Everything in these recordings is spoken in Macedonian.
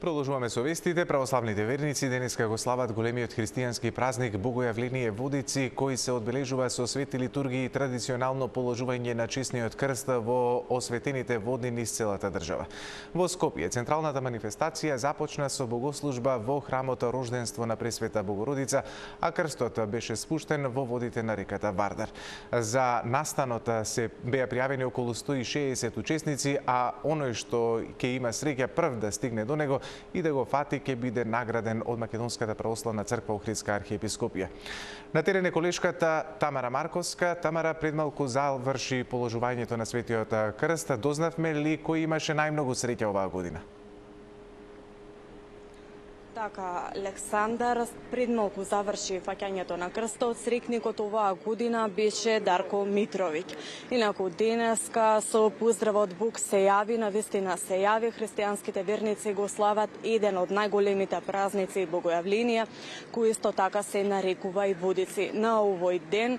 Продолжуваме со вестите. Православните верници денеска го слават големиот христијански празник Богојавление Водици, кој се одбележува со свети литургии и традиционално положување на честниот крст во осветените води низ целата држава. Во Скопје централната манифестација започна со богослужба во храмот Рожденство на Пресвета Богородица, а крстот беше спуштен во водите на реката Вардар. За настанот се беа пријавени околу 160 учесници, а оној што ќе има среќа прв да стигне до него и да го фати ќе биде награден од Македонската православна црква Охридска архиепископија. На терен е колешката Тамара Марковска. Тамара, пред малку заврши положувањето на светиот крст. Дознавме ли кој имаше најмногу среќа оваа година? Така, Александар, пред малку заврши фаќањето на крстот. Срекникот оваа година беше Дарко Митровиќ. Инаку денеска со поздрава од Бог се јави, навистина се јави, христијанските верници го слават еден од најголемите празници Богојавление, кој исто така се нарекува и Водици. На овој ден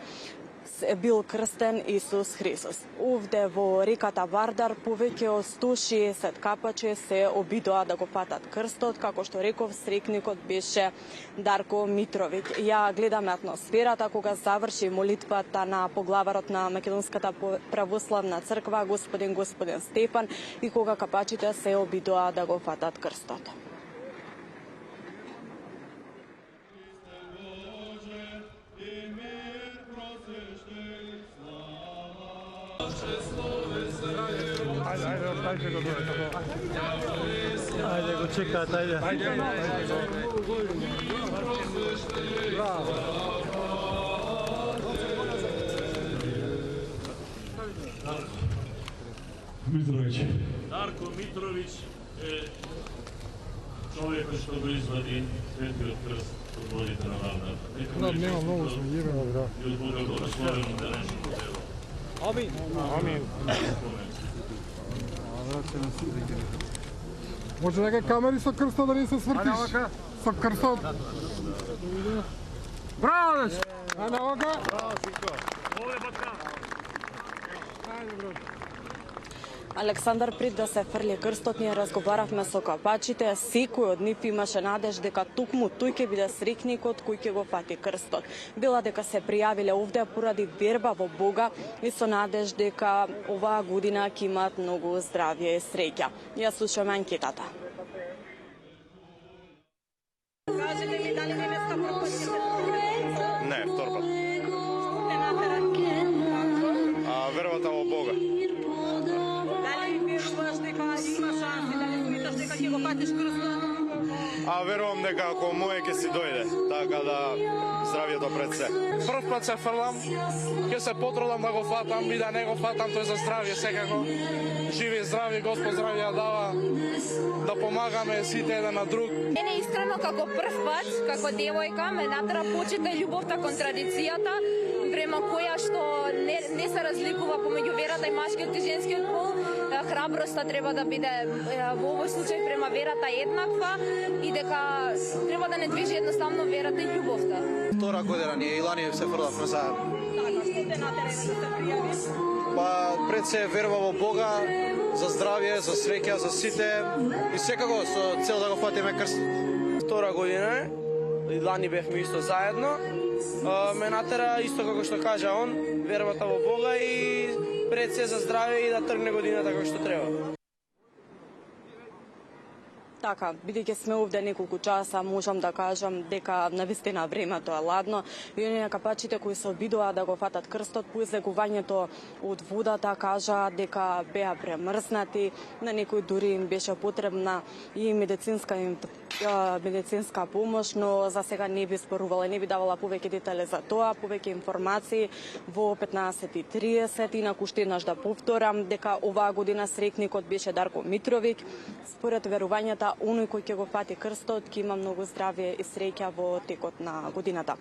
бил крстен Исус Христос. Овде во реката Вардар повеќе од 160 капачи се обидоа да го фатат крстот, како што реков, срекникот беше Дарко Митровиќ. Ја гледаме атмосферата кога заврши молитвата на поглаварот на Македонската православна црква, господин Стефан, и кога капачите се обидоа да го фатат крстот. Ajde, go čekat, ajde. Bravo. Митровиќ. Дарко Митровиќ е човекот што го извади светиот крст од водите на Вардар. Нема многу сме јебени, да. И од Бога благословено денешното дело. Амин. Амин. Може нека камери со крстот да не се свртиш? Со крстот. Браво, дечко! Ајде, овака. Браво, синко. Овде батка. Ајде, бро. Александар, пред да се фрли крстот, ние разговаравме со капачите. Секој од нив имаше надеж дека токму тој ќе биде срекникот кој ќе го фати крстот. Била дека се пријавиле овде поради верба во Бога и со надеж дека оваа година ќе имаат многу здравје и среќа. Ја слушаме анкетата. Кажете ми дали денеска пропустите? Не, втор пат. Вербата во Бога. Дали веруваш дека има шанси, дали смиташ дека ќе го фатиш крстот? Верувам дека ако моје ќе си дојде, така да здравјето пред се. Прв пат се фрлам, ќе се потрудам да го фатам и да не го фатам, тој за здравје секако. Живи и здрави, Господ здравје дава, да помагаме сите еден на друг. Мене искрено како прв пат, како девојка, ме натера почита и љубовта кон традицијата, према која што не се разликува помеѓу верата и машкиот и женскиот пол. Храброста треба да биде во овој случај према верата еднаква и дека треба да не движи едноставно верата и љубовта. Втора година ние и лани се фрлавме заедно. Така, што те натера да се пријави? Па пред се верба во Бога, за здравје, за среќа, за сите и секако со цел да го фатиме крстот. Втора година и лани бевме исто заедно. Ме натера исто како што кажа он, вербата во Бога и пред се за здравје и да тргне годината како што треба. Така, бидејќи сме овде неколку часа, можам да кажам дека навистина времето е ладно и оние капачите кои се обидоа да го фатат крстот по излегувањето од водата кажа дека беа премрзнати, на некој дури им беше потребна и медицинска помош, но за сега не би спорувала, не би давала повеќе детали за тоа, повеќе информации во 15:30. Инаку уште еднаш да повторам дека оваа година срекникот беше Дарко Митровиќ. Според верувањата, оној кој ќе го фати крстот ќе има многу здравје и среќа во текот на годината.